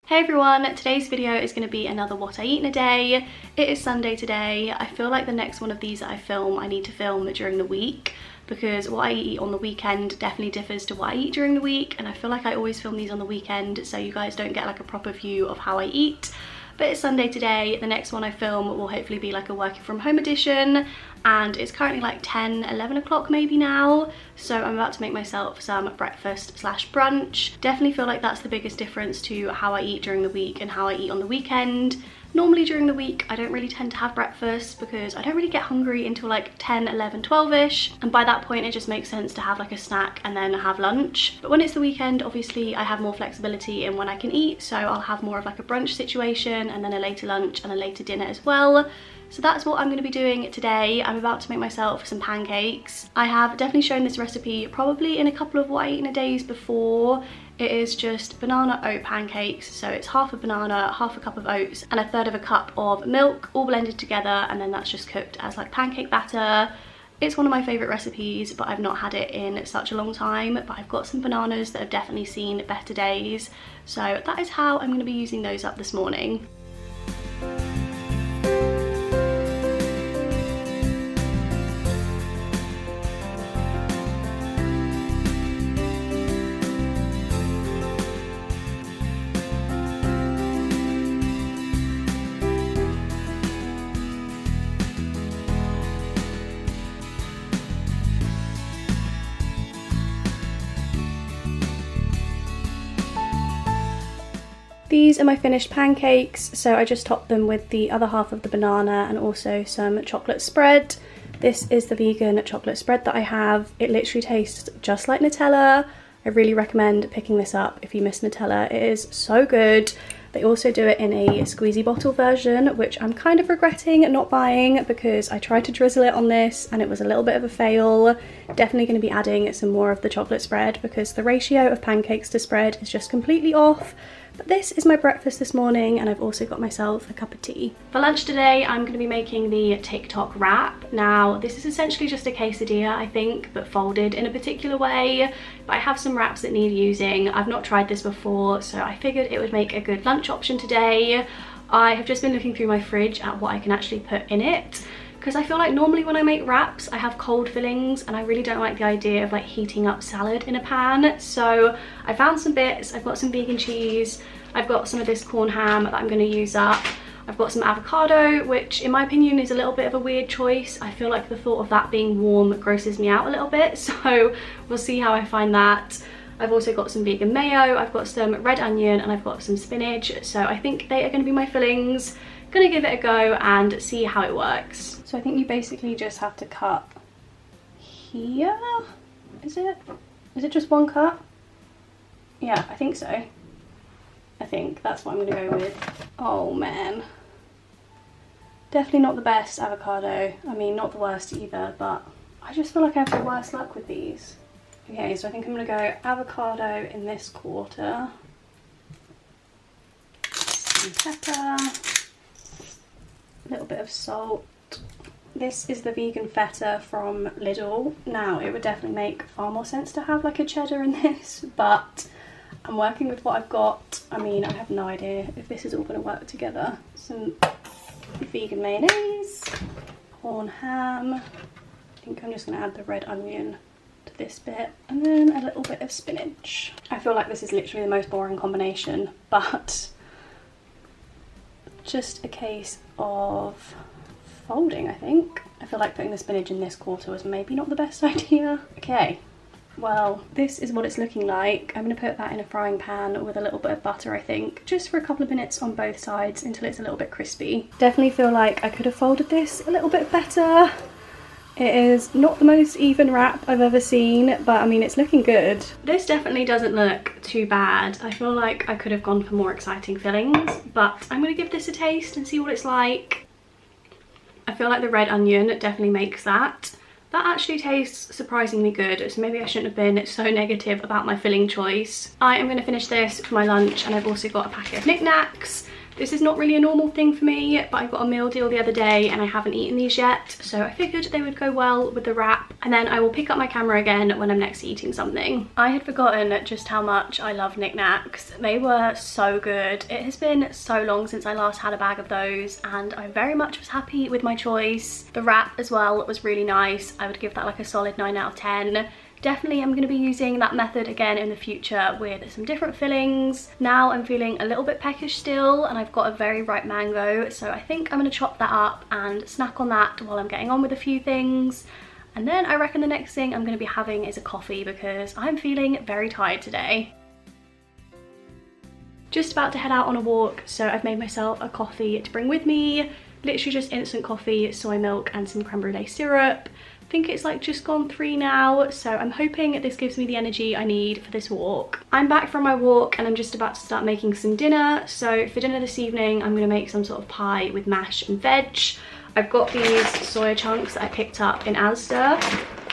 Hey everyone, today's video is going to be another what I eat in a day. It is Sunday today. I feel like the next one of these that I film, I need to film during the week because what I eat on the weekend definitely differs to what I eat during the week, and I feel like I always film these on the weekend so you guys don't get like a proper view of how I eat. But it's Sunday today. The next one I film will hopefully be like a working from home edition, and it's currently like 11 o'clock maybe now, so I'm about to make myself some breakfast slash brunch. Definitely feel like that's the biggest difference to how I eat during the week and how I eat on the weekend. Normally during the week I don't really tend to have breakfast because I don't really get hungry until like 10, 11, 12ish, and by that point it just makes sense to have like a snack and then have lunch. But when it's the weekend, obviously I have more flexibility in when I can eat, so I'll have more of like a brunch situation and then a later lunch and a later dinner as well. So that's what I'm going to be doing today. I'm about to make myself some pancakes. I have definitely shown this recipe probably in a couple of what I eat in a days before. It is just banana oat pancakes, so it's half a banana, half a cup of oats and a third of a cup of milk all blended together, and then that's just cooked as like pancake batter. It's one of my favourite recipes, but I've not had it in such a long time. But I've got some bananas that have definitely seen better days, so that is how I'm going to be using those up this morning. These are my finished pancakes, so I just topped them with the other half of the banana and also some chocolate spread. This is the vegan chocolate spread that I have. It literally tastes just like Nutella. I really recommend picking this up if you miss Nutella. It is so good. They also do it in a squeezy bottle version, which I'm kind of regretting not buying because I tried to drizzle it on this and it was a little bit of a fail. Definitely going to be adding some more of the chocolate spread because the ratio of pancakes to spread is just completely off. But this is my breakfast this morning, and I've also got myself a cup of tea. For lunch today, I'm going to be making the TikTok wrap. Now, this is essentially just a quesadilla, I think, but folded in a particular way. But I have some wraps that need using. I've not tried this before, so I figured it would make a good lunch option today. I have just been looking through my fridge at what I can actually put in it, because I feel like normally when I make wraps I have cold fillings and I really don't like the idea of like heating up salad in a pan. So I found some bits. I've got some vegan cheese, I've got some of this corn ham that I'm going to use up, I've got some avocado, which in my opinion is a little bit of a weird choice. I feel like the thought of that being warm grosses me out a little bit, so we'll see how I find that. I've also got some vegan mayo, I've got some red onion, and I've got some spinach, so I think they are going to be my fillings. Gonna give it a go and see how it works. So I think you basically just have to cut here. Is it just one cut? Yeah, I think so. I think that's what I'm gonna go with. Oh man, definitely not the best avocado. I mean, not the worst either, but I just feel like I have the worst luck with these. Okay, so I think I'm gonna go avocado in this quarter, some pepper, a little bit of salt. This is the vegan feta from Lidl. Now, it would definitely make far more sense to have like a cheddar in this, but I'm working with what I've got. I mean, I have no idea if this is all going to work together. Some vegan mayonnaise, corn ham. I think I'm just going to add the red onion to this bit, and then a little bit of spinach. I feel like this is literally the most boring combination, but just a case of folding, I think. I feel like putting the spinach in this quarter was maybe not the best idea. Okay, well, this is what it's looking like. I'm going to put that in a frying pan with a little bit of butter, I think, just for a couple of minutes on both sides until it's a little bit crispy. Definitely feel like I could have folded this a little bit better. It is not the most even wrap I've ever seen, but I mean, it's looking good. This definitely doesn't look too bad. I feel like I could have gone for more exciting fillings, but I'm going to give this a taste and see what it's like. I feel like the red onion definitely makes that. That actually tastes surprisingly good, so maybe I shouldn't have been so negative about my filling choice. I am going to finish this for my lunch, and I've also got a packet of knickknacks. This is not really a normal thing for me, but I got a meal deal the other day and I haven't eaten these yet, so I figured they would go well with the wrap, and then I will pick up my camera again when I'm next eating something. I had forgotten just how much I love Nik Naks. They were so good. It has been so long since I last had a bag of those, and I very much was happy with my choice. The wrap as well was really nice. I would give that like a solid 9 out of 10. Definitely I'm going to be using that method again in the future with some different fillings. Now I'm feeling a little bit peckish still, and I've got a very ripe mango, so I think I'm going to chop that up and snack on that while I'm getting on with a few things. And then I reckon the next thing I'm going to be having is a coffee, because I'm feeling very tired today. Just about to head out on a walk, so I've made myself a coffee to bring with me. Literally just instant coffee, soy milk and some creme brulee syrup. I think it's like just gone 3 now, so I'm hoping this gives me the energy I need for this walk. I'm back from my walk and I'm just about to start making some dinner. So for dinner this evening, I'm going to make some sort of pie with mash and veg. I've got these soya chunks that I picked up in Asda,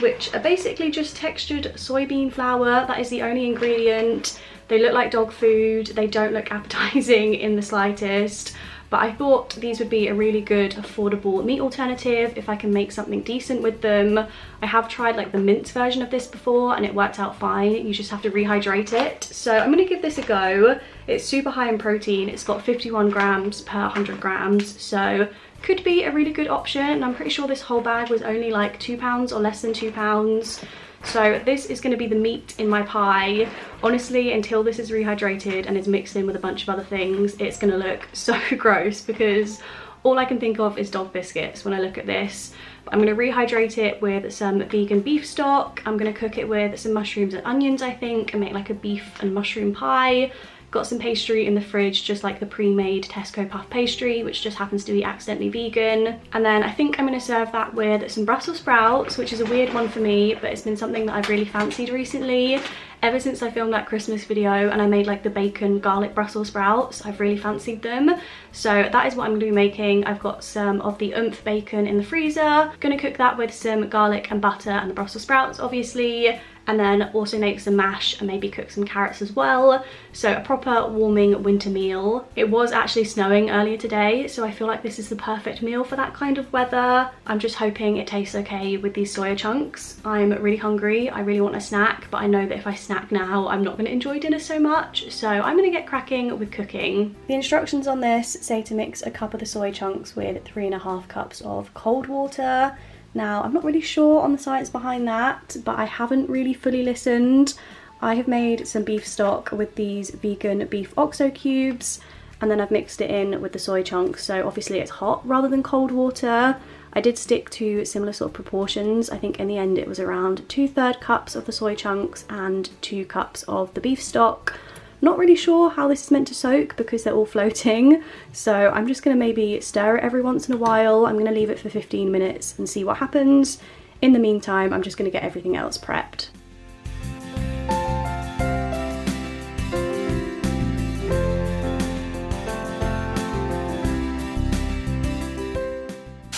which are basically just textured soybean flour. That is the only ingredient. They look like dog food. They don't look appetizing in the slightest. But I thought these would be a really good affordable meat alternative if I can make something decent with them. I have tried like the mince version of this before and it worked out fine. You just have to rehydrate it. So I'm going to give this a go. It's super high in protein. It's got 51 grams per 100 grams. So could be a really good option. And I'm pretty sure this whole bag was only like £2 or less than £2. So this is going to be the meat in my pie. Honestly, until this is rehydrated and is mixed in with a bunch of other things, it's going to look so gross, because all I can think of is dog biscuits when I look at this. But I'm going to rehydrate it with some vegan beef stock. I'm going to cook it with some mushrooms and onions, I think, and make like a beef and mushroom pie. Got some pastry in the fridge, just like the pre-made Tesco puff pastry, which just happens to be accidentally vegan. And then I think I'm going to serve that with some Brussels sprouts, which is a weird one for me, but it's been something that I've really fancied recently. Ever since I filmed that Christmas video and I made like the bacon garlic Brussels sprouts, I've really fancied them. So that is what I'm going to be making. I've got some of the oomph bacon in the freezer. Going to cook that with some garlic and butter and the Brussels sprouts, obviously. And then also make some mash and maybe cook some carrots as well. So a proper warming winter meal. It was actually snowing earlier today, so I feel like this is the perfect meal for that kind of weather. I'm just hoping it tastes okay with these soya chunks. I'm really hungry, I really want a snack, but I know that if I snack now, I'm not going to enjoy dinner so much. So I'm going to get cracking with cooking. The instructions on this say to mix a cup of the soy chunks with 3.5 cups of cold water. Now, I'm not really sure on the science behind that, but I haven't really fully listened. I have made some beef stock with these vegan beef OXO cubes, and then I've mixed it in with the soy chunks, so obviously it's hot rather than cold water. I did stick to similar sort of proportions. I think in the end it was around 2/3 cups of the soy chunks and 2 cups of the beef stock. Not really sure how this is meant to soak because they're all floating, so I'm just going to maybe stir it every once in a while. I'm going to leave it for 15 minutes and see what happens. In the meantime, I'm just going to get everything else prepped.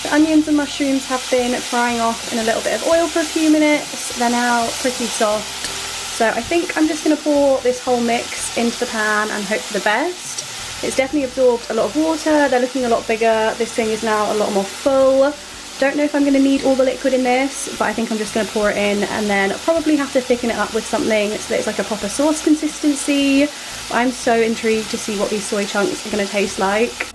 The onions and mushrooms have been frying off in a little bit of oil for a few minutes. They're now pretty soft. So I think I'm just going to pour this whole mix into the pan and hope for the best. It's definitely absorbed a lot of water. They're looking a lot bigger. This thing is now a lot more full. Don't know if I'm going to need all the liquid in this, but I think I'm just going to pour it in, and then I'll probably have to thicken it up with something so that it's like a proper sauce consistency. I'm so intrigued to see what these soy chunks are going to taste like.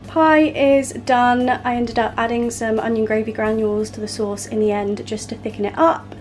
Pie is done. I ended up adding some onion gravy granules to the sauce in the end just to thicken it up.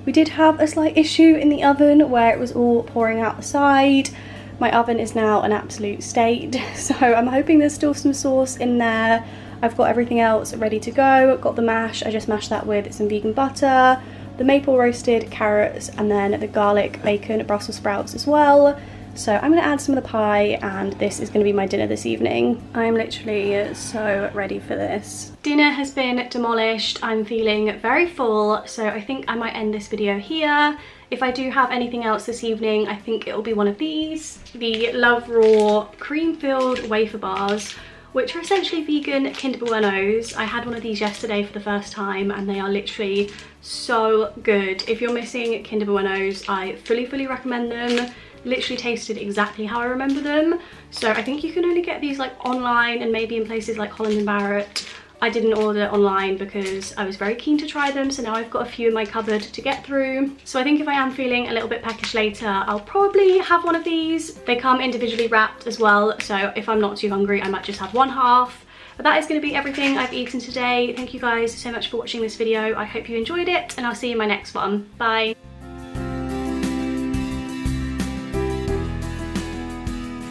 We did have a slight issue in the oven where it was all pouring out the side. My oven is now an absolute state, so I'm hoping there's still some sauce in there. I've got everything else ready to go. Got the mash, I just mashed that with some vegan butter. the maple roasted carrots, and then the garlic bacon Brussels sprouts as well. So I'm going to add some of the pie, and this is going to be my dinner this evening. I'm literally so ready for this. Dinner has been demolished. I'm feeling very full, so I think I might end this video here. If I do have anything else this evening, I think it will be one of these. The Love Raw cream-filled wafer bars, which are essentially vegan Kinder Buenos. I had one of these yesterday for the first time, and they are literally so good. If you're missing Kinder Buenos, I fully recommend them. Literally tasted exactly how I remember them. So I think you can only get these like online and maybe in places like Holland & Barrett. I didn't order online because I was very keen to try them, so now I've got a few in my cupboard to get through. So I think if I am feeling a little bit peckish later, I'll probably have one of these. They come individually wrapped as well, so if I'm not too hungry, I might just have one half. But that is going to be everything I've eaten today. Thank you guys so much for watching this video. I hope you enjoyed it, and I'll see you in my next one. Bye!